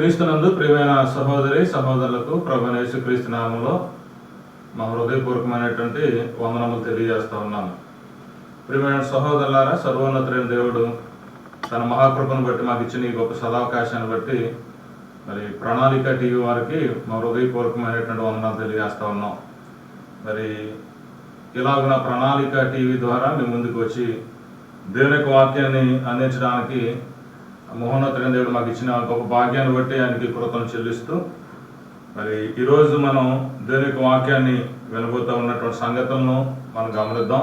క్రీస్తునందు ప్రియమైన సహోదరి సహోదరులకు ప్రభువైన యేసుక్రీస్తు నామములో మా హృదయపూర్వకమైనటువంటి వందనములు తెలియజేస్తా ఉన్నాను. ప్రియమైన సహోదరులారా, సర్వోన్నతుడైన దేవుడు తన మహాకృపను బట్టి మాకు ఇచ్చిన ఈ గొప్ప సదావకాశాన్ని బట్టి మరి ప్రణాళిక టీవీ వారికి మా హృదయపూర్వకమైనటువంటి వందనాలు తెలియజేస్తా ఉన్నాం. మరి ఇలాగున ప్రణాళిక టీవీ ద్వారా మేము ముందుకు వచ్చి దేవుని యొక్క వాక్యాన్ని అందించడానికి మహోన్నతుడైన దేవుడు మాకు ఇచ్చిన గొప్ప భాగ్యాన్ని బట్టి ఆయనకి కృతజ్ఞతలు చెల్లిస్తూ మరి ఈరోజు మనం దేవుని యొక్క వాక్యాన్ని వినబోతూ ఉన్నటువంటి సంగతులను మనం గమనిద్దాం.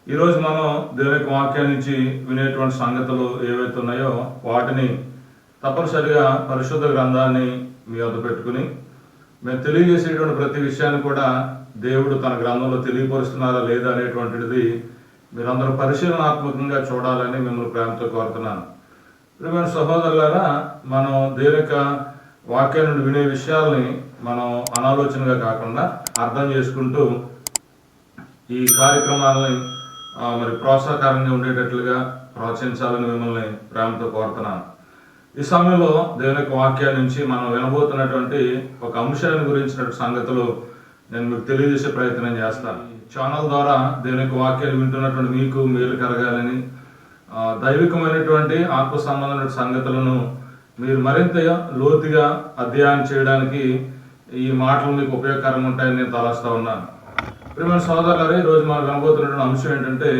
ఈరోజు మనం దేవుని యొక్క వాక్యం నుంచి వినేటువంటి సంగతులు ఏవైతే ఉన్నాయో వాటిని తప్పనిసరిగా పరిశుద్ధ గ్రంథాన్ని మీ వద్ద పెట్టుకుని మేము తెలియజేసేటువంటి ప్రతి విషయాన్ని కూడా దేవుడు తన గ్రంథంలో తెలియపరుస్తున్నారా లేదా అనేటువంటిది మీరందరూ పరిశీలనాత్మకంగా చూడాలని మిమ్మల్ని ప్రేమతో కోరుతున్నాను. ప్రియమైన సహోదరులారా, మనం దేవుని యొక్క వాక్యం నుండి వినే విషయాల్ని మనం అనాలోచనగా కాకుండా అర్థం చేసుకుంటూ ఈ కార్యక్రమాలని మరి ప్రోత్సాహకరంగా ఉండేటట్లుగా ప్రోత్సహించాలని మిమ్మల్ని ప్రేమతో కోరుతున్నాను. ఈ సమయంలో దేవుని యొక్క వాక్యాన్ని నుంచి మనం వినబోతున్నటువంటి ఒక అంశాన్ని గురించిన సంగతులు నేను మీకు తెలియజేసే ప్రయత్నం చేస్తాను. ఛానల్ ద్వారా దేవుని యొక్క వాక్యాన్ని వింటున్నటువంటి మీకు మేలు కలగాలని, దైవికమైనటువంటి ఆత్మ సంబంధమైన సంగతులను మీరు మరింత లోతుగా అధ్యయనం చేయడానికి ఈ మాటలు మీకు ఉపయోగకరంగా ఉంటాయని నేను తలస్తా ఉన్నాను. ప్రియమైన సోదరులారా, ఈరోజు మనం వినబోతున్నటువంటి అంశం ఏంటంటే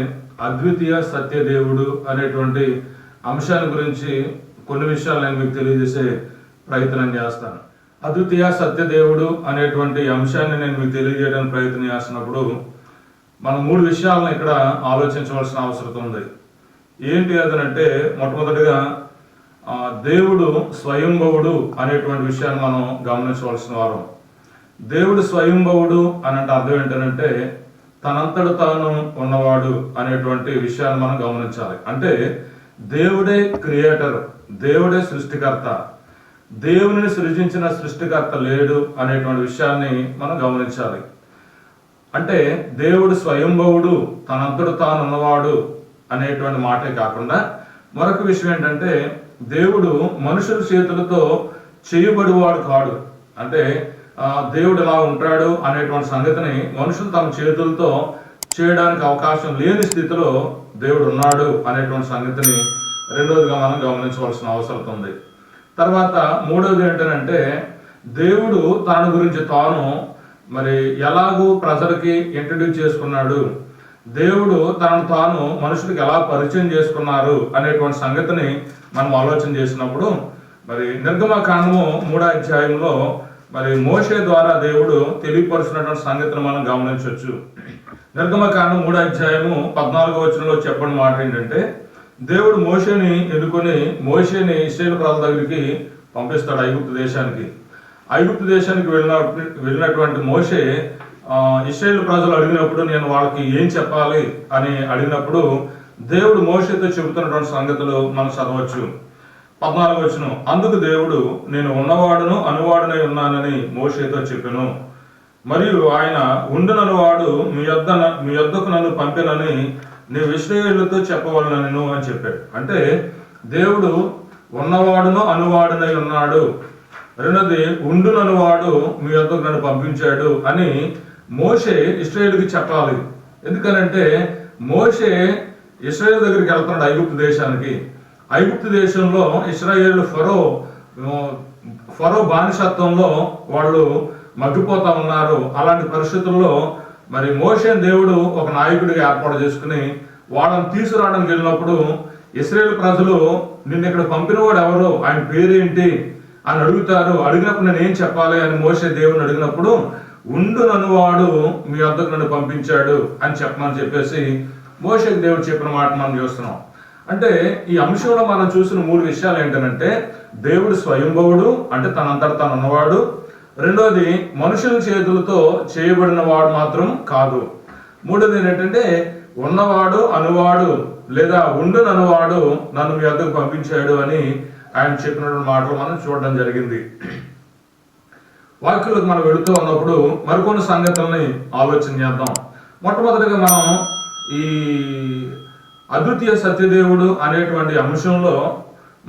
అద్వితీయ సత్యదేవుడు అనేటువంటి అంశాన్ని గురించి కొన్ని విషయాలు నేను మీకు తెలియజేసే ప్రయత్నం చేస్తాను. అద్వితీయ సత్యదేవుడు అనేటువంటి అంశాన్ని నేను మీకు తెలియజేయడానికి ప్రయత్నం చేస్తున్నప్పుడు మనం 3 విషయాలను ఇక్కడ ఆలోచించవలసిన అవసరం ఉంది. ఏంటి అదనంటే, మొట్టమొదటిగా దేవుడు స్వయంభవుడు అనేటువంటి విషయాన్ని మనం గమనించవలసిన వారం. దేవుడు స్వయంభవుడు అని అంటే అర్థం ఏంటంటే తనంతట తాను ఉన్నవాడు అనేటువంటి విషయాన్ని మనం గమనించాలి. అంటే దేవుడే క్రియేటర్, దేవుడే సృష్టికర్త, దేవుని సృజించిన సృష్టికర్త లేడు అనేటువంటి విషయాన్ని మనం గమనించాలి. అంటే దేవుడు స్వయంభవుడు, తనంతట తాను ఉన్నవాడు అనేటువంటి మాటే కాకుండా మరొక విషయం ఏంటంటే దేవుడు మనుషుల చేతులతో చేయబడివాడు కాడు. అంటే దేవుడు ఎలా ఉంటాడు అనేటువంటి సంగతిని మనుషులు తమ చేతులతో చేయడానికి అవకాశం లేని స్థితిలో దేవుడు ఉన్నాడు అనేటువంటి సంగతిని రెండోదిగా మనం గమనించవలసిన అవసరం ఉంది. తర్వాత మూడవది ఏంటంటే దేవుడు తన గురించి తాను మరి ఎలాగూ ప్రజలకి ఇంట్రడ్యూస్ చేసుకున్నాడు, దేవుడు తనను తాను మనుషులకు ఎలా పరిచయం చేసుకున్నారు అనేటువంటి సంగతిని మనం ఆలోచన చేసినప్పుడు మరి నిర్గమకాండము 3వ అధ్యాయంలో మరి మోషే ద్వారా దేవుడు తెలియపరుచినటువంటి సంగతిని మనం గమనించవచ్చు. నిర్గమకాండం 3వ అధ్యాయము 14వ వచనంలో చెప్పిన మాట ఏంటంటే, దేవుడు మోషేని ఎన్నుకొని మోషేని ఇశ్రాయేలు ప్రజల దగ్గరికి పంపిస్తాడు ఐగుప్తు దేశానికి. ఐగుప్తు దేశానికి వెళ్ళినటువంటి మోషే ఇశ్రాయేలు ప్రజలు అడిగినప్పుడు నేను వాళ్ళకి ఏం చెప్పాలి అని అడిగినప్పుడు దేవుడు మోషేతో చెబుతున్నటువంటి సంగతులు మనం చదవచ్చు. 14వ వచనం, అందుకు దేవుడు నేను ఉన్నవాడును అనువాడునై ఉన్నానని మోషేతో చెప్పెను, మరియు ఆయన ఉండుననువాడు మీ యొద్దకు నన్ను పంపినని నీవు ఇశ్రాయేలుతో చెప్పవలనను అని చెప్పాడు. అంటే దేవుడు ఉన్నవాడును అనువాడునై ఉన్నాడు, రెండోది ఉండుననువాడు మీ యొద్దకు నన్ను పంపించాడు అని మోషే ఇశ్రాయేలుకి చెప్పాలి. ఎందుకనంటే మోషే ఇశ్రాయేలు దగ్గరికి వెళ్తున్నాడు ఐగుప్తు దేశానికి. ఐగుప్తు దేశంలో ఇశ్రాయేలు ఫరో బానిసత్వంలో వాళ్ళు మగ్గిపోతా ఉన్నారు. అలాంటి పరిస్థితుల్లో మరి మోషే దేవుడు ఒక నాయకుడిగా ఏర్పాటు చేసుకుని వాళ్ళని తీసుకురావడానికి వెళ్ళినప్పుడు ఇశ్రాయేలు ప్రజలు నిన్ను ఇక్కడ పంపినవాడు ఎవరు, ఆయన పేరేంటి అని అడుగుతారు. అడిగినప్పుడు నేను ఏం చెప్పాలి అని మోషే దేవుని అడిగినప్పుడు ఉండుననువాడు మీ వద్దకు నన్ను పంపించాడు అని చెప్పమని చెప్పేసి మోషేకి దేవుడు చెప్పిన మాట మనం చూస్తున్నాం. అంటే ఈ అంశంలో మనం చూసిన 3 విషయాలు ఏంటంటే దేవుడు స్వయంభవుడు, అంటే తనంతట తాను ఉన్నవాడు, రెండోది మనుషుల చేతులతో చేయబడిన వాడు మాత్రం కాదు, మూడోది ఏంటంటే ఉన్నవాడు అనువాడు లేదా ఉండుననువాడు నన్ను మీ వద్దకు పంపించాడు అని ఆయన చెప్పినటువంటి మాటలు మనం చూడడం జరిగింది. వాక్యంలోకి మనం వెళుతూ ఉన్నప్పుడు మరికొన్ని సంగతుల్ని ఆలోచన చేద్దాం. మొట్టమొదటిగా మనం ఈ అద్వితీయ సత్యదేవుడు అనేటువంటి అంశంలో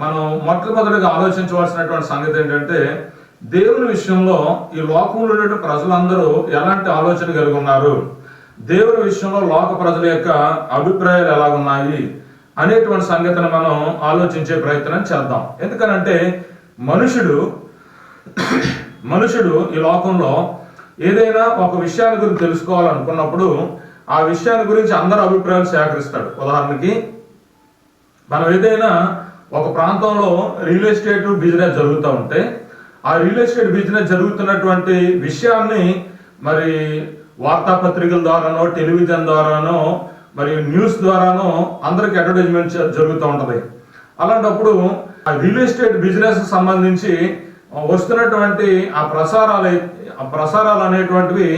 మనం మొట్టమొదటిగా ఆలోచించవలసినటువంటి సంగతి ఏంటంటే, దేవుని విషయంలో ఈ లోకంలో ఉండే ప్రజలందరూ ఎలాంటి ఆలోచన కలిగి ఉన్నారు, దేవుని విషయంలో లోక ప్రజల యొక్క అభిప్రాయాలు ఎలాగున్నాయి అనేటువంటి సంగతిని మనం ఆలోచించే ప్రయత్నం చేద్దాం. ఎందుకనంటే మనుషుడు ఈ లోకంలో ఏదైనా ఒక విషయాన్ని గురించి తెలుసుకోవాలనుకున్నప్పుడు ఆ విషయాన్ని గురించి అందరూ అభిప్రాయాలు సేకరిస్తాడు. ఉదాహరణకి, మనం ఏదైనా ఒక ప్రాంతంలో రియల్ ఎస్టేట్ బిజినెస్ జరుగుతూ ఉంటే ఆ రియల్ ఎస్టేట్ బిజినెస్ జరుగుతున్నటువంటి విషయాన్ని మరి వార్తాపత్రికల ద్వారానో, టెలివిజన్ ద్వారానో, మరి న్యూస్ ద్వారానో అందరికి అడ్వర్టైజ్మెంట్ జరుగుతూ ఉంటుంది. అలాంటప్పుడు ఆ రియల్ ఎస్టేట్ బిజినెస్ సంబంధించి వస్తున్నటువంటి ఆ ప్రసారాలు అనేటువంటివి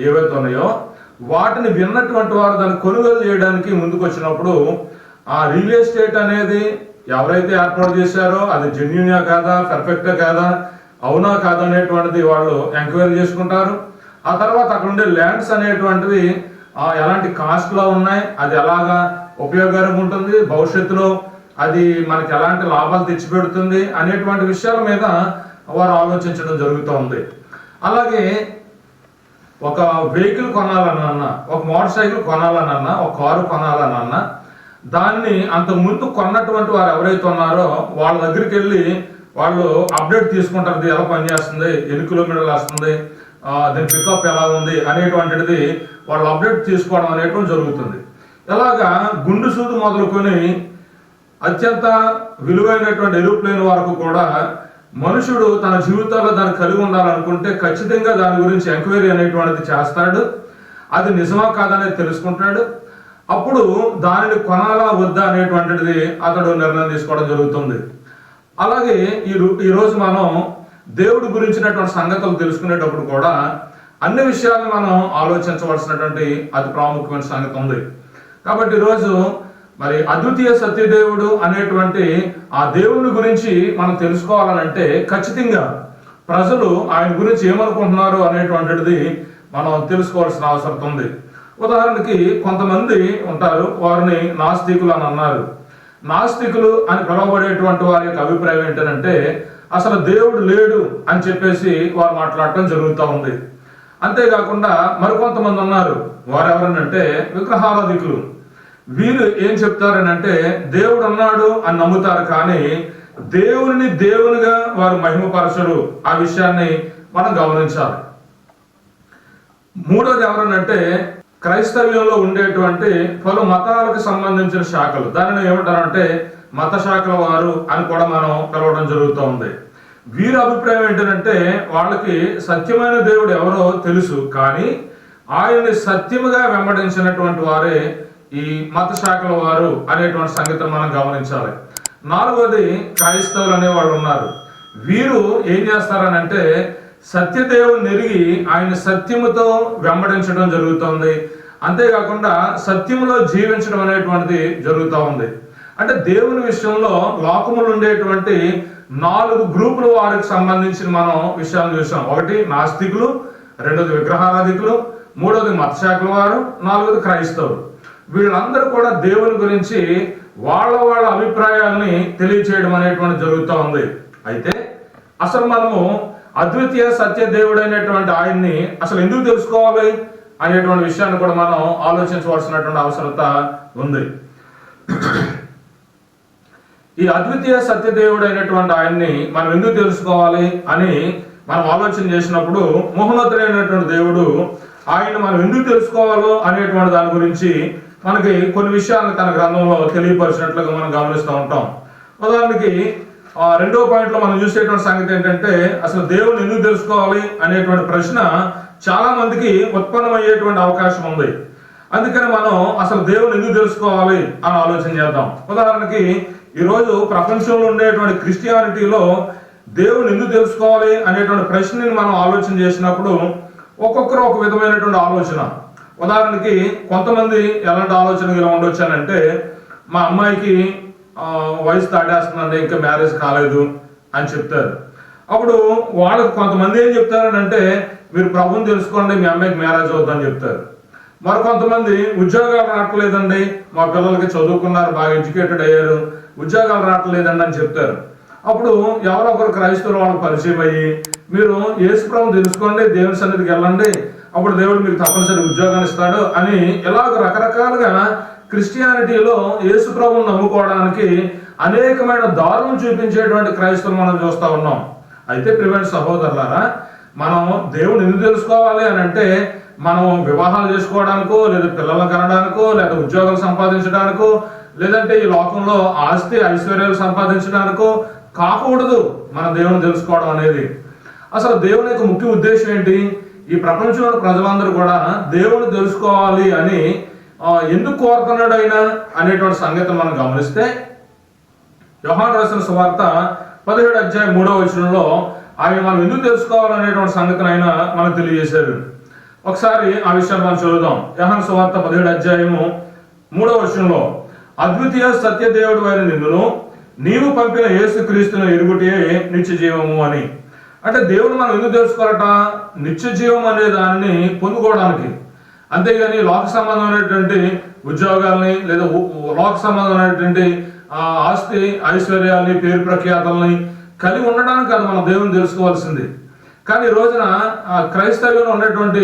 ఏవైతే ఉన్నాయో వాటిని విన్నటువంటి వారు దాన్ని కొనుగోలు చేయడానికి ముందుకు వచ్చినప్పుడు ఆ రియల్ ఎస్టేట్ అనేది ఎవరైతే ఏర్పాటు చేశారో అది జెన్యూనా కాదా, పర్ఫెక్టా కాదా, అవునా కాదా అనేటువంటిది వాళ్ళు ఎంక్వైరీ చేసుకుంటారు. ఆ తర్వాత అక్కడ ఉండే ల్యాండ్స్ అనేటువంటివి ఎలాంటి కాస్ట్లో ఉన్నాయి, అది ఎలాగా ఉపయోగకరంగా ఉంటుంది, భవిష్యత్తులో అది మనకి ఎలాంటి లాభాలు తెచ్చిపెడుతుంది అనేటువంటి విషయాల మీద వారు ఆలోచించడం జరుగుతూ ఉంది. అలాగే ఒక వెహికల్ కొనాలన్నా, ఒక మోటార్ సైకిల్ కొనాలన్నా, ఒక కారు కొనాలన్నా దాన్ని అంతకుముందు కొన్నటువంటి వారు ఎవరైతే ఉన్నారో వాళ్ళ దగ్గరికి వెళ్ళి వాళ్ళు అప్డేట్ తీసుకుంటారు. ఇది ఎలా పనిచేస్తుంది, ఎన్ని కిలోమీటర్లు వస్తుంది, దీని పికప్ ఎలా ఉంది అనేటువంటిది వాళ్ళు అప్డేట్ తీసుకోవడం అనేటువంటి జరుగుతుంది. ఇలాగా గుండు సూదు మొదలుకొని అత్యంత విలువైనటువంటి ఏరోప్లేన్ వరకు కూడా మనుషుడు తన జీవితాల్లో దాన్ని కలిగి ఉండాలనుకుంటే ఖచ్చితంగా దాని గురించి ఎంక్వైరీ అనేటువంటిది చేస్తాడు. అది నిజమా కాదనేది తెలుసుకుంటాడు. అప్పుడు దానిని కొనాలా వద్దా అనేటువంటిది అతడు నిర్ణయం తీసుకోవడం జరుగుతుంది. అలాగే ఈరోజు మనం దేవుడి గురించినటువంటి సంగతులు తెలుసుకునేటప్పుడు కూడా అన్ని విషయాలను మనం ఆలోచించవలసినటువంటి అతి ప్రాముఖ్యమైన సంగతి ఉంది. కాబట్టి ఈరోజు మరి అద్వితీయ సత్యదేవుడు అనేటువంటి ఆ దేవుని గురించి మనం తెలుసుకోవాలనంటే ఖచ్చితంగా ప్రజలు ఆయన గురించి ఏమనుకుంటున్నారు అనేటువంటిది మనం తెలుసుకోవాల్సిన అవసరం ఉంది. ఉదాహరణకి కొంతమంది ఉంటారు, వారిని నాస్తికులు అని అన్నారు. నాస్తికులు అని పిలువబడేటువంటి వారి యొక్క అభిప్రాయం ఏంటంటే అసలు దేవుడు లేడు అని చెప్పేసి వారు మాట్లాడటం జరుగుతూ ఉంది. అంతేకాకుండా మరికొంతమంది ఉన్నారు, వారు ఎవరనంటే విగ్రహారాధికులు. వీరు ఏం చెప్తారనంటే దేవుడు ఉన్నాడు అని నమ్ముతారు, కానీ దేవుని దేవునిగా వారు మహిమపరచరు. ఆ విషయాన్ని మనం గమనించాలి. మూడోది ఎవరనంటే క్రైస్తవ్యంలో ఉండేటువంటి పలు మతాలకు సంబంధించిన శాఖలు, దానిని ఏమంటారంటే మత శాఖల వారు అని కూడా మనం పిలవడం జరుగుతూ ఉంది. వీరి అభిప్రాయం ఏంటంటే వాళ్ళకి సత్యమైన దేవుడు ఎవరో తెలుసు, కానీ ఆయన్ని సత్యముగా వెంబడించినటువంటి వారే ఈ మత శాఖల వారు అనేటువంటి సంగతిని మనం గమనించాలి. నాలుగోది క్రైస్తవులు అనే వాళ్ళు ఉన్నారు. వీరు ఏం చేస్తారనంటే సత్యదేవుని ఎరిగి ఆయన సత్యముతో వెంబడించడం జరుగుతుంది. అంతేకాకుండా సత్యములో జీవించడం అనేటువంటిది జరుగుతూ ఉంది. అంటే దేవుని విషయంలో లోకములు ఉండేటువంటి 4 గ్రూపుల వారికి సంబంధించిన మనం విషయాలు చూసాం. ఒకటి నాస్తికులు, రెండోది విగ్రహారాధికులు, మూడోది మత శాఖల వారు, నాలుగోది క్రైస్తవులు. వీళ్ళందరూ కూడా దేవుని గురించి వాళ్ళ అభిప్రాయాలని తెలియచేయడం అనేటువంటి జరుగుతూ ఉంది. అయితే అసలు మనము అద్వితీయ సత్య దేవుడైనటువంటి ఆయన్ని అసలు ఎందుకు తెలుసుకోవాలి అనేటువంటి విషయాన్ని కూడా మనం ఆలోచించవలసినటువంటి అవసరత ఉంది. ఈ అద్వితీయ సత్యదేవుడు అయినటువంటి ఆయన్ని మనం ఎందుకు తెలుసుకోవాలి అని మనం ఆలోచన చేసినప్పుడు మహోన్నతుడైనటువంటి దేవుడు ఆయన మనం ఎందుకు తెలుసుకోవాలో అనేటువంటి దాని గురించి మనకి కొన్ని విషయాలను తన గ్రంథంలో తెలియపరిచినట్లుగా మనం గమనిస్తూ ఉంటాం. ఉదాహరణకి 2వ పాయింట్లో మనం చూసేటువంటి సంగతి ఏంటంటే అసలు దేవుని ఎందుకు తెలుసుకోవాలి అనేటువంటి ప్రశ్న చాలా మందికి ఉత్పన్నమయ్యేటువంటి అవకాశం ఉంది. అందుకని మనం అసలు దేవుని ఎందుకు తెలుసుకోవాలి అని ఆలోచన చేద్దాం. ఉదాహరణకి ఈరోజు ప్రపంచంలో ఉండేటువంటి క్రిస్టియానిటీలో దేవుని ఎందుకు తెలుసుకోవాలి అనేటువంటి ప్రశ్నని మనం ఆలోచన చేసినప్పుడు ఒక్కొక్కరు ఒక విధమైనటువంటి ఆలోచన. ఉదాహరణకి కొంతమంది ఎలాంటి ఆలోచన ఇలా ఉండొచ్చు అంటే మా అమ్మాయికి వయసు దాటేస్తుందండి, ఇంకా మ్యారేజ్ కాలేదు అని చెప్తారు. అప్పుడు వాళ్ళకు కొంతమంది ఏం చెప్తారనంటే మీరు ప్రభువుని తెలుసుకోండి, మీ అమ్మాయికి మ్యారేజ్ అవుతుందని చెప్తారు. మరికొంతమంది ఉద్యోగాలు రావట్లేదండి, మా పిల్లలకి చదువుకున్నారు, బాగా ఎడ్యుకేటెడ్ అయ్యారు, ఉద్యోగాలు రావట్లేదండి అని చెప్తారు. అప్పుడు ఎవరో ఒకరు క్రైస్తవులు వాళ్ళకి పరిచయం అయ్యి, మీరు యేసు ప్రభువుని తెలుసుకోండి, దేవుని సన్నిధికి వెళ్ళండి, అప్పుడు దేవుడు మీకు తప్పనిసరి ఉద్యోగాన్ని ఇస్తాడు అని ఇలాగ రకరకాలుగా క్రిస్టియానిటీలో యేసు ప్రభువుని నమ్ముకోవడానికి అనేకమైన దారులను చూపించేటువంటి క్రైస్తవులు మనం చూస్తూ ఉన్నాం. అయితే ప్రియమైన సహోదరులారా, మనం దేవుని ఎందుకు తెలుసుకోవాలి అని అంటే, మనం వివాహాలు చేసుకోవడానికో, లేదా పిల్లలను కనడానికో, లేదా ఉద్యోగాలు సంపాదించడానికో, లేదంటే ఈ లోకంలో ఆస్తి ఐశ్వర్యాలు సంపాదించడానికో కాకూడదు మన దేవుని తెలుసుకోవడం అనేది. అసలు దేవుని యొక్క ముఖ్య ఉద్దేశం ఏంటి? ఈ ప్రపంచంలో ప్రజలందరూ కూడా దేవుని తెలుసుకోవాలి అని ఎందుకు కోరుతున్నాడు ఆయన అనేటువంటి సంగతి మనం గమనిస్తే, యోహాను రాసిన సువార్త 17వ అధ్యాయం 3వ వచనంలో ఆయన మనం ఎందుకు తెలుసుకోవాలనేటువంటి సంగతిని ఆయన మనకు తెలియజేశారు. ఒకసారి ఆ విషయాన్ని మనం చదువుదాం. యోహాను సువార్త 17వ అధ్యాయము 3వ వచనంలో, అద్వితీయ సత్యదేవుడు అయిన నిన్నును నీవు పంపిన యేసుక్రీస్తును ఎరుగుటే నిత్య జీవము అని. అంటే దేవుడు మనం ఎందుకు తెలుసుకోవాలట? నిత్య జీవం అనే దాన్ని పొందుకోవడానికి. అంతేగాని లోక సంబంధమైనటువంటి ఉద్యోగాల్ని, లేదా లోక సంబంధమైనటువంటి ఆస్తి ఐశ్వర్యాల్ని, పేరు ప్రఖ్యాతల్ని కలిగి ఉండడానికి అది మనం దేవుని తెలుసుకోవాల్సింది. కానీ ఈ రోజున క్రైస్తవ్యంలో ఉన్నటువంటి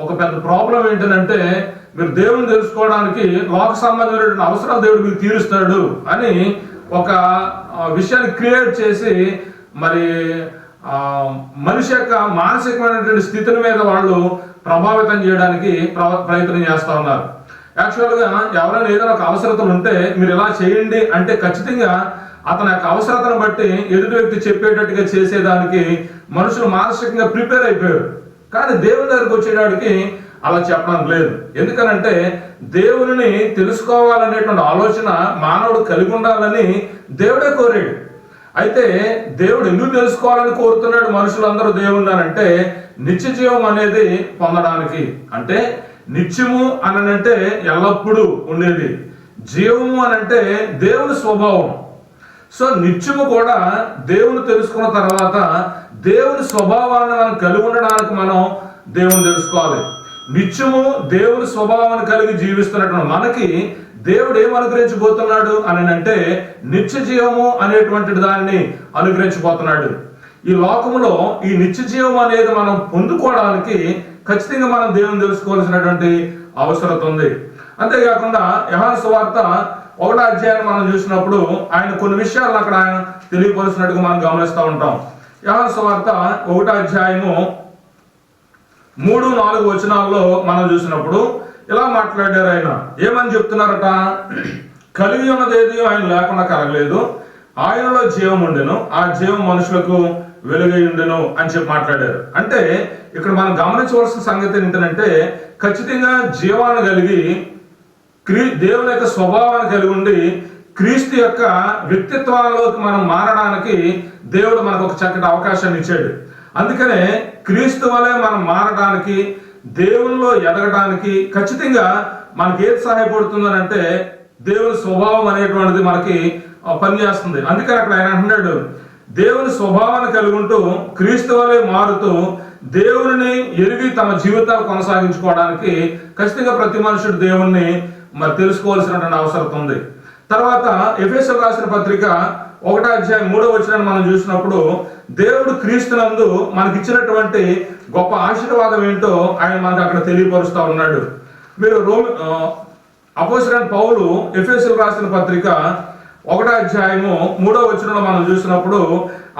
ఒక పెద్ద ప్రాబ్లం ఏంటంటే, మీరు దేవుని తెలుసుకోవడానికి లోక సంబంధమైనటువంటి అవసరాలు దేవుడు మీకు తీరుస్తాడు అని ఒక విషయాన్ని క్రియేట్ చేసి, మరి మనిషి యొక్క మానసికమైనటువంటి స్థితిని మీద వాళ్ళు ప్రభావితం చేయడానికి ప్రయత్నం చేస్తూ ఉన్నారు. యాక్చువల్గా ఎవరైనా ఏదైనా ఒక అవసరతలు ఉంటే మీరు ఇలా చేయండి అంటే ఖచ్చితంగా అతని యొక్క అవసరతను బట్టి ఎదుటి వ్యక్తి చెప్పేటట్టుగా చేసేదానికి మనుషులు మానసికంగా ప్రిపేర్ అయిపోయారు. కానీ దేవుని దగ్గరికి వచ్చేటానికి అలా చెప్పడం లేదు. ఎందుకనంటే దేవుని తెలుసుకోవాలనేటువంటి ఆలోచన మానవుడు కలిగి ఉండాలని దేవుడే కోరాడు. అయితే దేవుడు ఎందుకు తెలుసుకోవాలని కోరుతున్నాడు మనుషులందరూ దేవుణ్ణి అంటే, నిత్య జీవం అనేది పొందడానికి. అంటే నిత్యము అనంటే ఎల్లప్పుడూ ఉండేది, జీవము అనంటే దేవుని స్వభావం. సో నిత్యము కూడా దేవుని తెలుసుకున్న తర్వాత దేవుని స్వభావాన్ని మనం కలిగి ఉండడానికి మనం దేవుని తెలుసుకోవాలి. నిత్యము దేవుని స్వభావాన్ని కలిగి జీవిస్తున్నటువంటి మనకి దేవుడు ఏం అనుగ్రహించబోతున్నాడు అని అంటే, నిత్య జీవము అనేటువంటి దాన్ని అనుగ్రహించబోతున్నాడు. ఈ లోకములో ఈ నిత్య జీవం అనేది మనం పొందుకోవడానికి ఖచ్చితంగా మనం దేవుని తెలుసుకోవాల్సినటువంటి అవసరం ఉంది. అంతేకాకుండా యోహాను సువార్త 1వ అధ్యాయాన్ని మనం చూసినప్పుడు ఆయన కొన్ని విషయాలను అక్కడ ఆయన తెలియపరుస్తున్నట్టుగా మనం గమనిస్తూ ఉంటాం. యోహాను సువార్త 1వ అధ్యాయము 3-4 వచనాల్లో మనం చూసినప్పుడు ఇలా మాట్లాడారు. ఆయన ఏమని చెప్తున్నారట? కలిగి ఉన్నదేది ఆయన లేకుండా కలగలేదు, ఆయనలో జీవం ఉండెను, ఆ జీవం మనుషులకు వెలుగై ఉండెను అని చెప్పి మాట్లాడారు. అంటే ఇక్కడ మనం గమనించవలసిన సంగతి ఏంటంటే, ఖచ్చితంగా జీవాన్ని కలిగి దేవుని యొక్క స్వభావాన్ని కలిగి ఉండి క్రీస్తు యొక్క వ్యక్తిత్వాల్లోకి మనం మారడానికి దేవుడు మనకు ఒక చక్కటి అవకాశాన్ని ఇచ్చాడు. అందుకనే క్రీస్తు వలె మనం మారడానికి, దేవునిలో ఎదగడానికి ఖచ్చితంగా మనకి ఏది సహాయపడుతుందని అంటే దేవుని స్వభావం అనేటువంటిది మనకి పనిచేస్తుంది. అందుకని అక్కడ ఆయన అంటున్నాడు, దేవుని స్వభావాన్ని కలిగి ఉంటూ క్రీస్తు వలె మారుతూ దేవుని ఎరిగి తమ జీవితాలు కొనసాగించుకోవడానికి ఖచ్చితంగా ప్రతి మనుషుడు దేవుణ్ణి మరి తెలుసుకోవాల్సినటువంటి అవసరం ఉంది. తర్వాత ఎఫెసీయులకు రాసిన పత్రిక 1వ అధ్యాయం 3వ వచనాన్ని మనం చూసినప్పుడు, దేవుడు క్రీస్తునందు మనకిచ్చినటువంటి గొప్ప ఆశీర్వాదం ఏంటో ఆయన మనకు అక్కడ తెలియపరుస్తూ ఉన్నాడు. మీరు అపోస్తలుడైన పౌలు ఎఫెసీయులకు రాసిన పత్రిక 1వ అధ్యాయము 3వ వచనంలో మనం చూసినప్పుడు,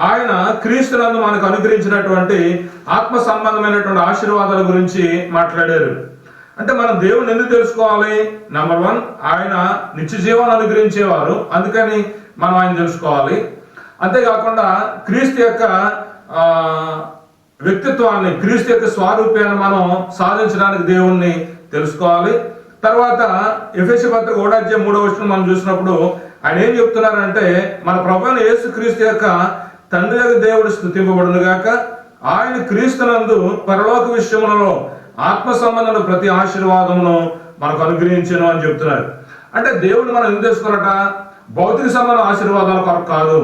ఆయన క్రీస్తునందు మనకు అనుగ్రహించినటువంటి ఆత్మ సంబంధమైనటువంటి ఆశీర్వాదాల గురించి మాట్లాడారు. అంటే మనం దేవుని ఎందుకు తెలుసుకోవాలి? నెంబర్ 1, ఆయన నిత్య జీవాన్ని అనుగ్రహించేవారు, అందుకని మనం ఆయన తెలుసుకోవాలి. అంతేకాకుండా క్రీస్తు యొక్క వ్యక్తిత్వాన్ని, క్రీస్తు యొక్క స్వారూప్యాన్ని మనం సాధించడానికి దేవుణ్ణి తెలుసుకోవాలి. తర్వాత ఎఫెసీ పత్రిక 1వ అధ్యాయం 3వ వచనం మనం చూసినప్పుడు ఆయన ఏం చెప్తున్నారంటే, మన ప్రభువైన యేసు క్రీస్తు యొక్క తండ్రి యొక్క దేవుడు స్తుతింపబడును గాక, ఆయన క్రీస్తునందు పరలోక విషయములలో ఆత్మ సంబంధమైన ప్రతి ఆశీర్వాదమును మనకు అనుగ్రహించను అని చెప్తున్నారు. అంటే దేవుడు మనం ఎందుకు తెలుసుకోవాలట? భౌతిక సంబంధ ఆశీర్వాదాల కొరకు కాదు.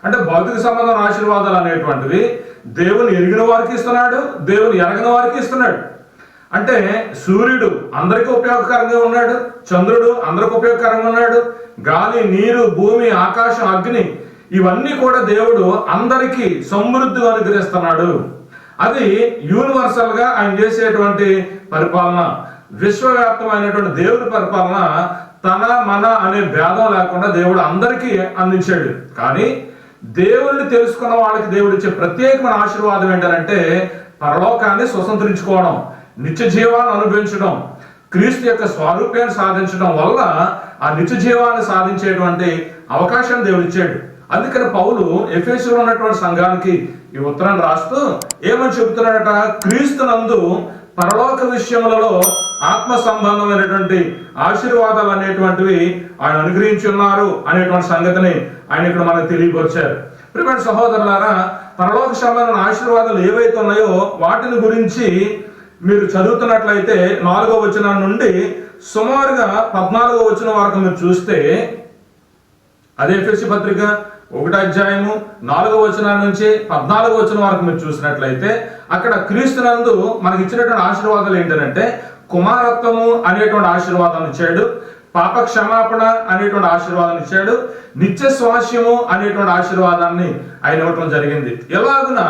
అంటే భౌతిక సంబంధం ఆశీర్వాదాలు అనేటువంటివి దేవుని ఎరిగిన వారికి ఇస్తున్నాడు, దేవుని ఎరగని వారికి ఇస్తున్నాడు. అంటే సూర్యుడు అందరికీ ఉపయోగకరంగా ఉన్నాడు, చంద్రుడు అందరికి ఉపయోగకరంగా ఉన్నాడు, గాలి, నీరు, భూమి, ఆకాశం, అగ్ని ఇవన్నీ కూడా దేవుడు అందరికీ సమృద్ధిగా అనుగ్రహిస్తున్నాడు. అది యూనివర్సల్ గా ఆయన చేసేటువంటి పరిపాలన, విశ్వవ్యాప్తమైనటువంటి దేవుడి పరిపాలన. తన మన అనే భేదం లేకుండా దేవుడు అందరికీ అందించాడు. కానీ దేవుడిని తెలుసుకున్న వాళ్ళకి దేవుడు ఇచ్చే ప్రత్యేకమైన ఆశీర్వాదం ఏంటంటే పరలోకాన్ని స్వతంత్రించుకోవడం, నిత్య జీవాన్ని అనుభవించడం, క్రీస్తు యొక్క స్వరూపాన్ని సాధించడం వల్ల ఆ నిత్య జీవాన్ని సాధించేటువంటి అవకాశాన్ని దేవుడు ఇచ్చాడు. అందుకని పౌలు ఎఫెసులో ఉన్నటువంటి సంఘానికి ఈ ఉత్తరాన్ని రాస్తూ ఏమని చెబుతున్నాడట, క్రీస్తునందు పరలోక విషయములలో ఆత్మ సంబంధమైనటువంటి ఆశీర్వాదాలు అనేటువంటివి ఆయన అనుగ్రహించి ఉన్నారు అనేటువంటి సంగతిని ఆయన ఇక్కడ మనకు తెలియపరిచారు. ప్రియమైన సహోదరులారా, పరలోక సంబంధమైన ఆశీర్వాదాలు ఏవైతే ఉన్నాయో వాటిని గురించి మీరు చదువుతున్నట్లయితే 4వ వచనం నుండి సుమారుగా 14వ వచనం వరకు మీరు చూస్తే, అదే ఎఫెసీ పత్రిక 1వ అధ్యాయము 4వ వచనం నుంచి 14వ వచనం వరకు మీరు చూసినట్లయితే అక్కడ క్రీస్తునందు మనకి ఇచ్చినటువంటి ఆశీర్వాదాలు ఏంటంటే కుమారత్వము అనేటువంటి ఆశీర్వాదాన్ని ఇచ్చాడు, పాప క్షమాపణ అనేటువంటి ఆశీర్వాదాన్ని ఇచ్చాడు, నిత్య స్వాస్యము అనేటువంటి ఆశీర్వాదాన్ని ఆయన ఇవ్వటం జరిగింది. ఎలాగున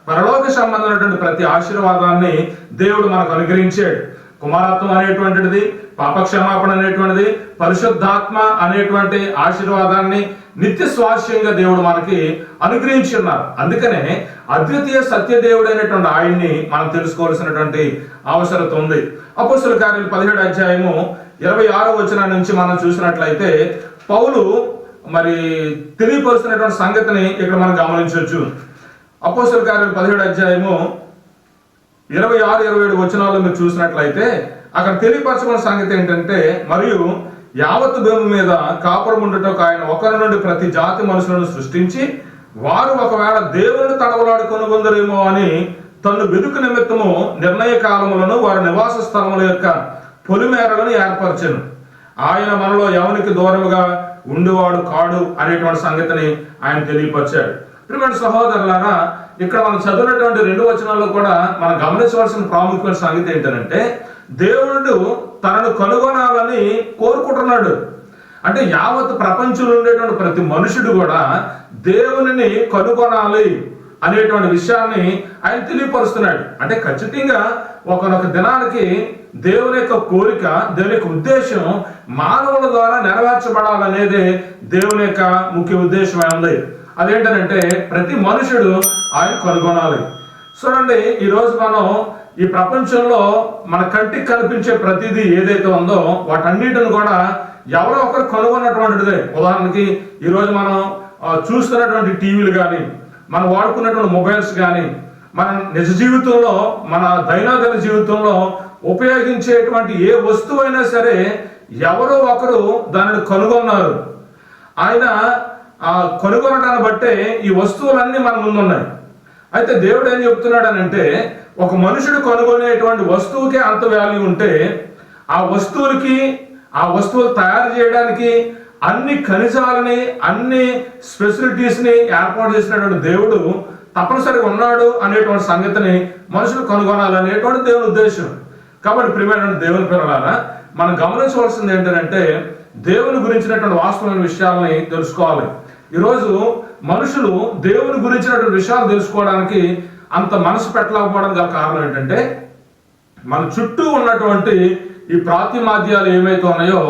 పరలోక సంబంధమైనటువంటి ప్రతి ఆశీర్వాదాన్ని దేవుడు మనకు అనుగ్రహించాడు. కుమారత్వం అనేటువంటిది, పాప క్షమాపణ అనేటువంటిది, పరిశుద్ధాత్మ అనేటువంటి ఆశీర్వాదాన్ని నిత్య స్వాస్యంగా దేవుడు మనకి అనుగ్రహించి ఉన్నారు. అందుకనే అద్వితీయ సత్యదేవుడు అనేటువంటి ఆయన్ని మనం తెలుసుకోవాల్సినటువంటి అవసరం ఉంది. అపోస్తలుల కార్యాలు 17వ అధ్యాయము 26వ వచనం నుంచి మనం చూసినట్లయితే పౌలు మరి తెలియపరుస్తున్నటువంటి సంగతిని ఇక్కడ మనం గమనించవచ్చు. అపోస్తలుల కార్యాలు 17వ అధ్యాయము 26, 27 వచనాల్లో మీరు చూసినట్లయితే అక్కడ తెలియపరచుకున్న సంగతి ఏంటంటే, మరియు యావత్తు భూమి మీద కాపురం ఉండటకు ఆయన ఒకరి నుండి ప్రతి జాతి మనుషులను సృష్టించి వారు ఒకవేళ దేవుని తడవలాడు కొనుగొందరేమో అని తను వెదుకు నిమిత్తము నిర్ణయ కాలములను వారి నివాస స్థలముల యొక్క పొలిమేరలను ఏర్పరచెను. ఆయన మనలో ఎవరికి దూరముగా ఉండేవాడు కాడు అనేటువంటి సంగతిని ఆయన తెలియపరిచాడు. ప్రియమైన సహోదరులారా, ఇక్కడ మనం చదివినటువంటి 2 వచనాల్లో కూడా మనం గమనించవలసిన ప్రాముఖ్యమైన సంగతి ఏంటంటే దేవుడు తనను కనుగొనాలని కోరుకుంటున్నాడు. అంటే యావత్ ప్రపంచంలో ఉండేటువంటి ప్రతి మనుషుడు కూడా దేవునిని కనుగొనాలి అనేటువంటి విషయాన్ని ఆయన తెలియపరుస్తున్నాడు. అంటే ఖచ్చితంగా ఒకనొక దినానికి దేవుని యొక్క కోరిక, దేవుని యొక్క ఉద్దేశం మానవుల ద్వారా నెరవేర్చబడాలనేదే దేవుని యొక్క ముఖ్య ఉద్దేశం ఉంది. అదేంటంటే ప్రతి మనుషుడు ఆయన కనుగొనాలి. చూడండి, ఈరోజు మనం ఈ ప్రపంచంలో మన కంటికి కనిపించే ప్రతిదీ ఏదైతే ఉందో వాటన్నిటిని కూడా ఎవరో ఒకరు కనుగొన్నటువంటిదే. ఉదాహరణకి ఈరోజు మనం చూస్తున్నటువంటి టీవీలు కానీ, మనం వాడుకున్నటువంటి మొబైల్స్ కానీ, మన నిజ జీవితంలో, మన దైనందిన జీవితంలో ఉపయోగించేటువంటి ఏ వస్తువైనా సరే ఎవరో ఒకరు దానిని కనుగొన్నారు. ఆయన కనుగొనడాన్ని బట్టే ఈ వస్తువులన్నీ మన ముందున్నాయి. అయితే దేవుడు ఏం చెప్తున్నాడు అని అంటే, ఒక మనుషుడు కనుగొనేటువంటి వస్తువుకే అంత వాల్యూ ఉంటే ఆ వస్తువులకి, ఆ వస్తువులు తయారు చేయడానికి అన్ని ఖనిజాలని, అన్ని ఫెసిలిటీస్ని ఏర్పాటు చేసినటువంటి దేవుడు తప్పనిసరిగా ఉన్నాడు అనేటువంటి సంగతిని మనుషులు కనుగొనాలనేటువంటి దేవుని ఉద్దేశం. కాబట్టి ప్రియమైన దేవుని పిల్లలారా, మనం గమనించవలసింది ఏంటంటే దేవుని గురించినటువంటి వాస్తవమైన విషయాలని తెలుసుకోవాలి. ఈరోజు మనుషులు దేవుని గురించినటువంటి విషయాలు తెలుసుకోవడానికి అంత మనసు పెట్టలేకపోవడం గల కారణం ఏంటంటే మన చుట్టూ ఉన్నటువంటి ఈ ప్రాతిమాధ్యాలు ఏవైతే ఉన్నాయో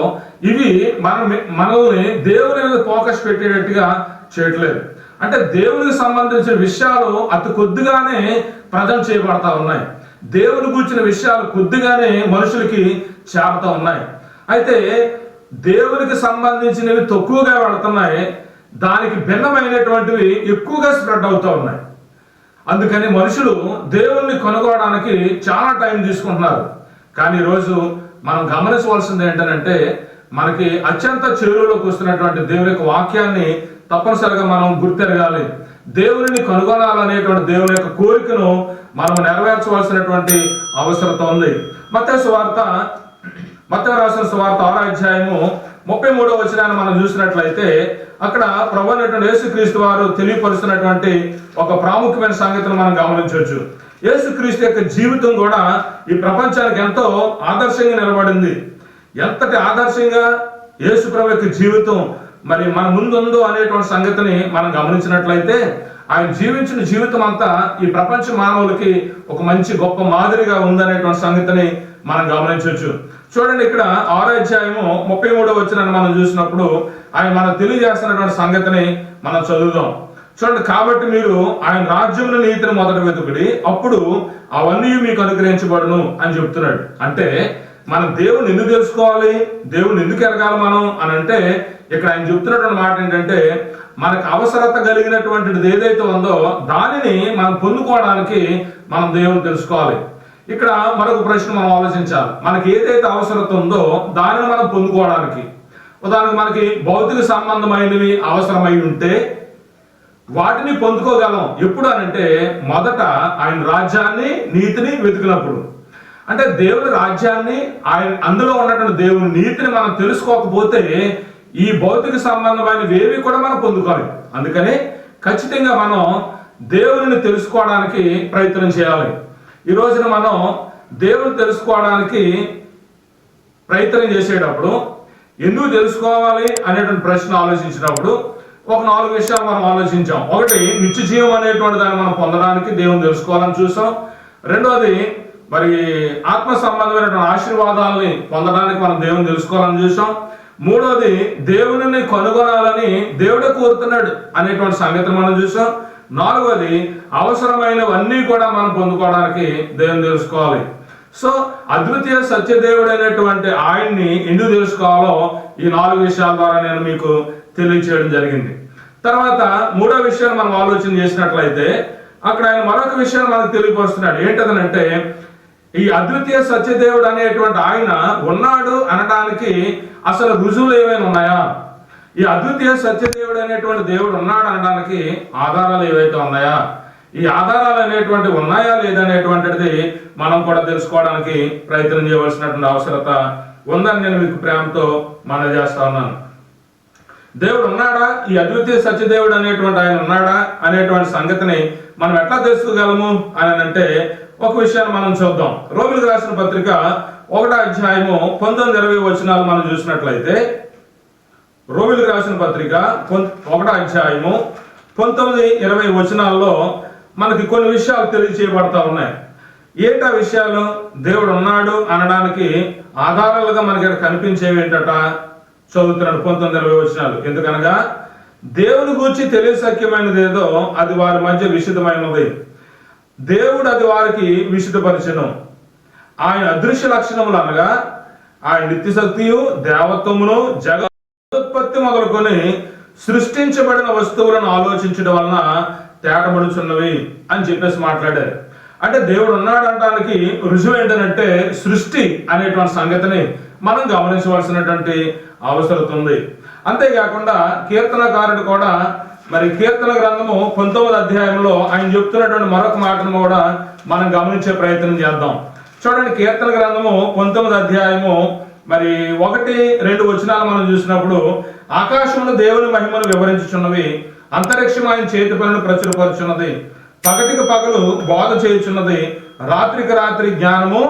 ఇవి మనల్ని దేవుని మీద ఫోకస్ పెట్టేటట్టుగా చేయట్లేదు. అంటే దేవునికి సంబంధించిన విషయాలు అతి కొద్దిగానే ప్రజెంట్ చేయబడతా ఉన్నాయి. దేవుని గురించిన విషయాలు కొద్దిగానే మనుషులకి చేరుతా ఉన్నాయి. అయితే దేవునికి సంబంధించినవి తక్కువగా వెళుతున్నాయి, దానికి భిన్నమైనటువంటివి ఎక్కువగా స్ప్రెడ్ అవుతూ ఉన్నాయి. అందుకని మనుషులు దేవుణ్ణి కనుగొనడానికి చాలా టైం తీసుకుంటున్నారు. కానీ ఈరోజు మనం గమనించవలసింది ఏంటంటే మనకి అత్యంత చేరువలోకి వస్తున్నటువంటి దేవుని యొక్క వాక్యాన్ని తప్పనిసరిగా మనం గుర్తెరగాలి. దేవుని కనుగొనాలనేటువంటి దేవుని యొక్క కోరికను మనం నెరవేర్చవలసినటువంటి అవసరత ఉంది. మత్తయి రాసిన సువార్త 6వ అధ్యాయము 33వ వచనాన్ని మనం చూసినట్లయితే అక్కడ ప్రభువైనటువంటి యేసుక్రీస్తు వారు తెలియపరుస్తున్నటువంటి ఒక ప్రాముఖ్యమైన సంగతిని మనం గమనించవచ్చు. యేసుక్రీస్తు యొక్క జీవితం కూడా ఈ ప్రపంచానికి ఎంతో ఆదర్శంగా నిలబడింది. ఎంతటి ఆదర్శంగా యేసు ప్రభు యొక్క జీవితం మరి మన ముందు ఉందో అనేటువంటి సంగతిని మనం గమనించినట్లయితే, ఆయన జీవించిన జీవితం అంతా ఈ ప్రపంచ మానవులకి ఒక మంచి గొప్ప మాదిరిగా ఉందనేటువంటి సంగతిని మనం గమనించవచ్చు. చూడండి, ఇక్కడ 6వ అధ్యాయము 33వ వచనాన్ని మనం చూసినప్పుడు ఆయన మనకు తెలియజేస్తున్నటువంటి సంగతిని మనం చదువుదాం. చూడండి, కాబట్టి మీరు ఆయన రాజ్యమును నీతిని మొదట వెతుకుడి, అప్పుడు అవన్నీ మీకు అనుగ్రహించబడును అని చెప్తున్నాడు. అంటే మనం దేవుని ఎందుకు తెలుసుకోవాలి, దేవుని ఎందుకు ఎరగాలి మనం అని అంటే, ఇక్కడ ఆయన చెప్తున్నటువంటి మాట ఏంటంటే, మనకు అవసరత కలిగినటువంటిది ఏదైతే ఉందో దానిని మనం పొందుకోవడానికి మనం దేవుని తెలుసుకోవాలి. ఇక్కడ మరొక ప్రశ్న మనం ఆలోచించాలి. మనకి ఏదైతే అవసరత ఉందో దానిని మనం పొందుకోవడానికి, ఉదాహరణకు మనకి భౌతిక సంబంధమైనవి అవసరమై ఉంటే వాటిని పొందుకోగలం. ఎప్పుడు అనంటే, మొదట ఆయన రాజ్యాన్ని నీతిని వెతికినప్పుడు. అంటే దేవుని రాజ్యాన్ని, ఆయన అందులో ఉన్నటువంటి దేవుని నీతిని మనం తెలుసుకోకపోతే ఈ భౌతిక సంబంధమైనవి ఏవి కూడా మనం పొందుకోవాలి. అందుకని ఖచ్చితంగా మనం దేవుని తెలుసుకోవడానికి ప్రయత్నం చేయాలి. ఈ రోజున మనం దేవుని తెలుసుకోవడానికి ప్రయత్నం చేసేటప్పుడు ఎందుకు తెలుసుకోవాలి అనేటువంటి ప్రశ్న ఆలోచించినప్పుడు ఒక 4 విషయాలు మనం ఆలోచించాం. ఒకటి, నిత్య జీవం అనేటువంటి దాన్ని మనం పొందడానికి దేవుని తెలుసుకోవాలని చూసాం. రెండోది, మరి ఆత్మ సంబంధమైనటువంటి ఆశీర్వాదాలని పొందడానికి మనం దేవుని తెలుసుకోవాలని చూసాం. మూడోది, దేవుని కనుగొనాలని దేవుడే కోరుతున్నాడు అనేటువంటి సంగతిని మనం చూసాం. నాలుగోది, అవసరమైనవన్నీ కూడా మనం పొందుకోవడానికి దేవుని తెలుసుకోవాలి. సో అద్వితీయ సత్యదేవుడు అనేటువంటి ఆయన్ని ఎందుకు తెలుసుకోవాలో ఈ 4 విషయాల ద్వారా నేను మీకు తెలియచేయడం జరిగింది. తర్వాత 3వ విషయాన్ని మనం ఆలోచన చేసినట్లయితే అక్కడ ఆయన మరొక విషయాన్ని మనకు తెలియపరుస్తున్నాడు. ఏంటదనంటే, ఈ అద్వితీయ సత్యదేవుడు అనేటువంటి ఆయన ఉన్నాడు అనడానికి అసలు రుజువులు ఏమైనా ఉన్నాయా? ఈ అద్వితీయ సత్యదేవుడు అనేటువంటి దేవుడు ఉన్నాడు అనడానికి ఆధారాలు ఏవైతే ఉన్నాయా? ఈ ఆధారాలు అనేటువంటి ఉన్నాయా లేదనేటువంటిది మనం కూడా తెలుసుకోవడానికి ప్రయత్నం చేయవలసినటువంటి అవసరత ఉందని నేను మీకు ప్రేమతో మనవి చేస్తా ఉన్నాను. దేవుడు ఉన్నాడా, ఈ అద్వితీయ సత్యదేవుడు అనేటువంటి ఆయన ఉన్నాడా అనేటువంటి సంగతిని మనం ఎట్లా తెలుసుకోగలము అని అంటే, ఒక విషయాన్ని మనం చూద్దాం. రోమిలకు రాసిన పత్రిక 1వ అధ్యాయము 19-20 వచనాలు మనం చూసినట్లయితే, రోమిలకు రాసిన పత్రిక 1వ అధ్యాయము 19-20 వచనాల్లో మనకి కొన్ని విషయాలు తెలియచేయబడతా ఉన్నాయి. ఏంటా విషయాలు? దేవుడు ఉన్నాడు అనడానికి ఆధారాలుగా మనకి ఇక్కడ కనిపించేవి ఏంటట? చదువుతున్నాడు 19-20 వచనాలు. ఎందుకనగా, దేవుని గూర్చి తెలియసఖ్యమైనది ఏదో అది వారి మధ్య విశుద్ధమైనది, దేవుడు అది వారికి విశుద్ధపరిచెను. ఆయన అదృశ్య లక్షణములు అనగా ఆయన నిత్యశక్తియు దేవత్వమును జగత్తుత్పత్తి మొదలుకొని సృష్టించబడిన వస్తువులను ఆలోచించడం వలన తేటబడుచున్నవి అని చెప్పేసి మాట్లాడారు. అంటే దేవుడు ఉన్నాడు అనడానికి రుజువు ఏంటంటే సృష్టి అనేటువంటి సంగతిని మనం గమనించవలసినటువంటి అవసరం ఉంది. అంతేకాకుండా కీర్తనకారుడు కూడా మరి కీర్తన గ్రంథము 19వ అధ్యాయంలో ఆయన చెప్తున్నటువంటి మరొక మాటను కూడా మనం గమనించే ప్రయత్నం చేద్దాం. చూడండి, కీర్తన గ్రంథము 19వ అధ్యాయము మరి 1-2 వచనాలు మనం చూసినప్పుడు, ఆకాశమును దేవుని మహిమను వివరించుచున్నవి, అంతరిక్షం ఆయన చేతి పనులు ప్రచురపరుచున్నది, పగటికి పగలు బోధ చేయుచున్నది, రాత్రికి రాత్రి జ్ఞానము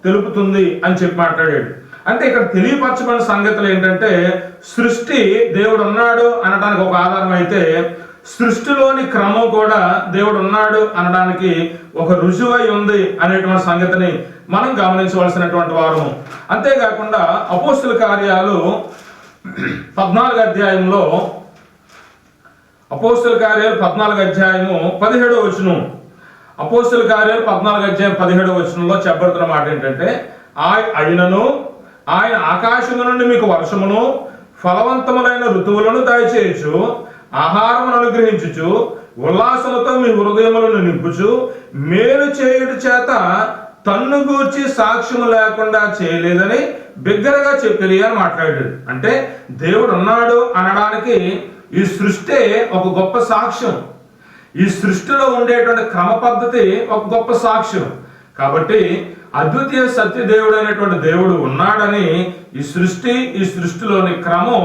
తెలుపుతుంది అని చెప్పి మాట్లాడాడు. అంటే ఇక్కడ తెలియపరచబడిన సంగతులు ఏంటంటే, సృష్టి దేవుడు ఉన్నాడు అనడానికి ఒక ఆధారం అయితే, సృష్టిలోని క్రమం కూడా దేవుడు ఉన్నాడు అనడానికి ఒక రుజువై ఉంది అనేటువంటి సంగతిని మనం గమనించవలసినటువంటి వారము. అంతేకాకుండా అపోస్తుల కార్యాలు 14వ అధ్యాయంలో, అపోస్తుల కార్యాలు 14వ అధ్యాయము 17వ వచనం, అపోస్తుల కార్యాలు 14వ అధ్యాయం 17వ వచనంలో చెప్పబడుతున్న మాట ఏంటంటే, అయినను ఆయన ఆకాశము నుండి మీకు వర్షమును ఫలవంతములైన ఋతువులను దయచేయచ్చు, ఆహారమును అనుగ్రహించుచు, ఉల్లాసముతో మీ హృదయములను నింపుచు, మేలు చేయుడు చేత తన్ను గూర్చి సాక్ష్యము లేకుండా చేయలేదని బిగ్గరగా చెప్పిరి అని మాట్లాడాడు. అంటే దేవుడు ఉన్నాడు అనడానికి ఈ సృష్టి ఒక గొప్ప సాక్ష్యం. ఈ సృష్టిలో ఉండేటువంటి క్రమ పద్ధతి ఒక గొప్ప సాక్ష్యం. కాబట్టి అద్వితీయ సత్యదేవుడు అనేటువంటి దేవుడు ఉన్నాడని ఈ సృష్టిలోని క్రమం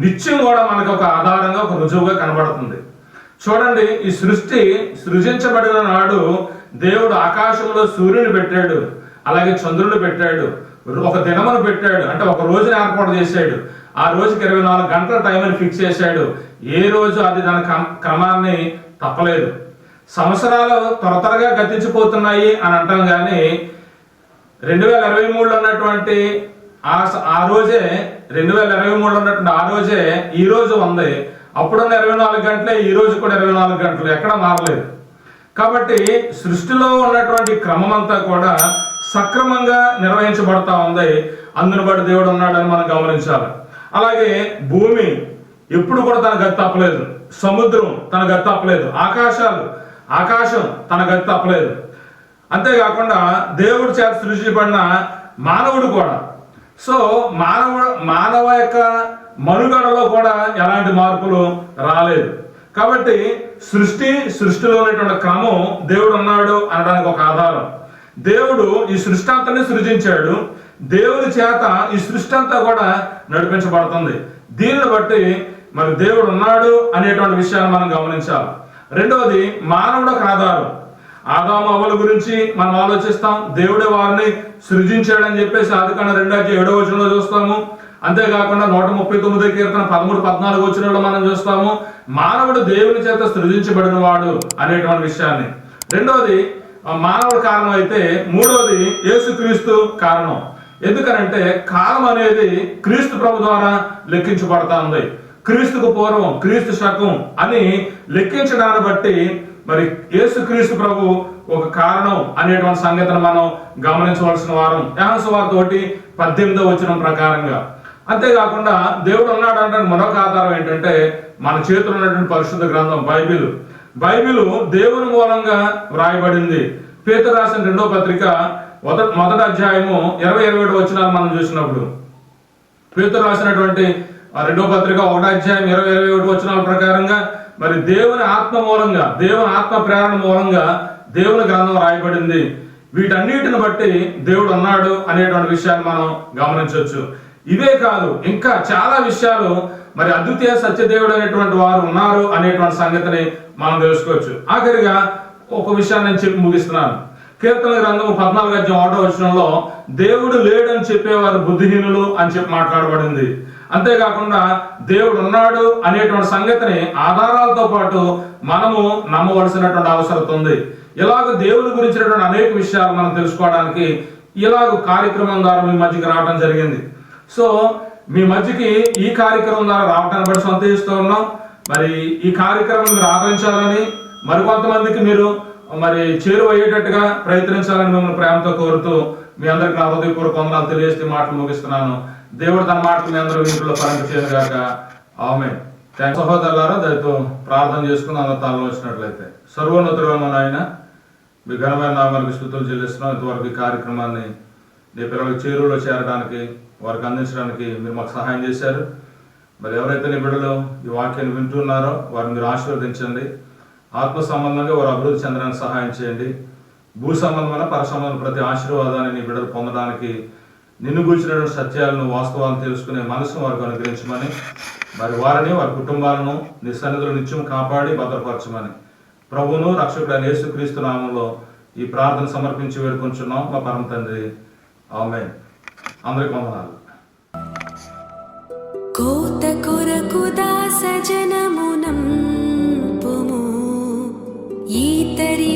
నిత్యం కూడా మనకు ఒక ఆధారంగా, ఒక రుజువుగా కనబడుతుంది. చూడండి, ఈ సృష్టి సృజించబడిన నాడు దేవుడు ఆకాశంలో సూర్యుని పెట్టాడు, అలాగే చంద్రుని పెట్టాడు, ఒక దినమును పెట్టాడు, అంటే ఒక రోజుని ఏర్పాటు చేశాడు. ఆ రోజుకి 24 గంటల టైం అని ఫిక్స్ చేశాడు. ఏ రోజు అది దాని క్రమాన్ని తప్పలేదు. సంవత్సరాలు త్వరగా గతించిపోతున్నాయి అని అంటాం, కానీ 2023లో ఉన్నటువంటి ఆ రోజే 2023లో ఉన్నటువంటి ఆ రోజే ఈ రోజు ఉంది. అప్పుడున్న 24 గంటలే ఈ రోజు కూడా 24 గంటలు, ఎక్కడ మారలేదు. కాబట్టి సృష్టిలో ఉన్నటువంటి క్రమం అంతా కూడా సక్రమంగా నిర్వహించబడతా ఉంది. అందును బట్టి దేవుడు ఉన్నాడని మనం గమనించాలి. అలాగే భూమి ఎప్పుడు కూడా తన గతి తప్పలేదు, సముద్రం తన గతి తప్పలేదు, ఆకాశం తన గతి తప్పలేదు. అంతేకాకుండా దేవుడి చేత సృష్టించబడిన మానవుడు కూడా. సో మానవ యొక్క మనుగడలో కూడా ఎలాంటి మార్పులు రాలేదు. కాబట్టి సృష్టిలో ఉన్నటువంటి క్రమం దేవుడు ఉన్నాడు అనడానికి ఒక ఆధారం. దేవుడు ఈ సృష్టి అంతాన్ని సృజించాడు. దేవుని చేత ఈ సృష్టి అంతా కూడా నడిపించబడుతుంది. దీనిని బట్టి మరి దేవుడు ఉన్నాడు అనేటువంటి విషయాన్ని మనం గమనించాలి. రెండవది, మానవుడు ఒక ఆధారం. ఆదాము అవ్వల గురించి మనం ఆలోచిస్తాం. దేవుడే వారిని సృజించాడని చెప్పేసి ఆదికాండం 2:7 చూస్తాము. అంతేకాకుండా 139 కీర్తన 13-14 వచనంలో మనం చూస్తాము మానవుడు దేవుని చేత సృజించబడిన వాడు అనేటువంటి విషయాన్ని. రెండవది మానవుడు కారణం అయితే, మూడవది యేసుక్రీస్తు కారణం. ఎందుకనంటే కాలం అనేది క్రీస్తు ప్రభు ద్వారా లెక్కించబడతా ఉంది. క్రీస్తుకు పూర్వం, క్రీస్తు శకం అని లెక్కించడాన్ని బట్టి మరి యేసుక్రీస్తు ప్రభు ఒక కారణం అనేటువంటి సంగతిని మనం గమనించవలసిన వారం. యోహాను సువార్త 1:18 ప్రకారంగా. అంతేకాకుండా దేవుడు ఉన్నాడు అంటే మరొక ఆధారం ఏంటంటే మన చేతుల్లో ఉన్నటువంటి పరిశుద్ధ గ్రంథం బైబిల్ దేవుని మూలంగా వ్రాయబడింది. పేతురు రాసిన 2వ పత్రిక 1వ అధ్యాయము 20-27 వచనాలు మనం చూసినప్పుడు, పేతురు రాసినటువంటి 2వ పత్రిక 1వ అధ్యాయం 20-27 వచనాల ప్రకారంగా మరి దేవుని ఆత్మ మూలంగా, దేవుని ఆత్మ ప్రేరణ మూలంగా దేవుని గ్రంథం రాయబడింది. వీటన్నిటిని బట్టి దేవుడు ఉన్నాడు అనేటువంటి విషయాన్ని మనం గమనించవచ్చు. ఇవే కాదు, ఇంకా చాలా విషయాలు మరి అద్వితీయ సత్యదేవుడు అనేటువంటి వారు ఉన్నారు అనేటువంటి సంగతిని మనం తెలుసుకోవచ్చు. ఆఖరిగా ఒక విషయాన్ని నేను చెప్పి ముగిస్తున్నాను. కీర్తన గ్రంథం 14:1 దేవుడు లేడని చెప్పేవారు బుద్ధిహీనులు అని చెప్పి మాట్లాడబడింది. అంతేకాకుండా దేవుడు ఉన్నాడు అనేటువంటి సంగతిని ఆధారాలతో పాటు మనము నమ్మవలసినటువంటి అవసరం ఉంది. ఇలాగ దేవుని గురించినటువంటి అనేక విషయాలు మనం తెలుసుకోవడానికి ఇలాగ కార్యక్రమం ద్వారా మీ మధ్యకి రావడం జరిగింది. సో మీ మధ్యకి ఈ కార్యక్రమం ద్వారా రావటాన్ని బట్టి సంతోషిస్తూ ఉన్నాం. మరి ఈ కార్యక్రమం మీరు ఆదరించాలని, మరికొంతమందికి మీరు మరి చేరువయ్యేటట్టుగా ప్రయత్నించాలని మిమ్మల్ని ప్రేమతో కోరుతూ మీ అందరికి నా హృదయపూర్వక వందనాలు తెలియజేస్తే మాటలు ముగిస్తున్నాను. దేవుడు తన మాటలు మీ అందరూ ఇంట్లో పరంపచేయను గాక. ఆమేన్. సహోదరులారా, దయతో ప్రార్థన చేసుకుని అందరూ తలలో వచ్చినట్లయితే. సర్వోన్నతుడైన నాయన, మీ ఘనమైన నామానికి స్తుతులు చెల్లిస్తున్నాం. ఇంతవరకు ఈ కార్యక్రమాన్ని నీ పిల్లలకు చేరువలో చేరడానికి, వారికి అందించడానికి మీరు మాకు సహాయం చేశారు. మరి ఎవరైతే నీ బిడ్డలు ఈ వాక్యాన్ని వింటున్నారో వారిని మీరు ఆశీర్వదించండి. ఆత్మ సంబంధంగా వారు అభివృద్ధి చెందడానికి సహాయం చేయండి. భూ సంబంధమైన పర సంబంధం ప్రతి ఆశీర్వాదాన్ని నీ బిడ్డలు పొందడానికి, నిన్ను గూర్చినటువంటి సత్యాలను, వాస్తవాలను తెలుసుకునే మనసును వారికి అనుగ్రహించమని, మరి వారిని, వారి కుటుంబాలను నీ సన్నిధిలో నిత్యం కాపాడి భద్రపరచమని ప్రభువును రక్షకుడైన యేసుక్రీస్తు నామంలో ఈ ప్రార్థన సమర్పించి వేడుకొంచున్నాం మా పరమ తండ్రి. ఆమేన్. అందరికి వందనాలు. కోత కొరకు దాస జనమునం పుము ఈతరి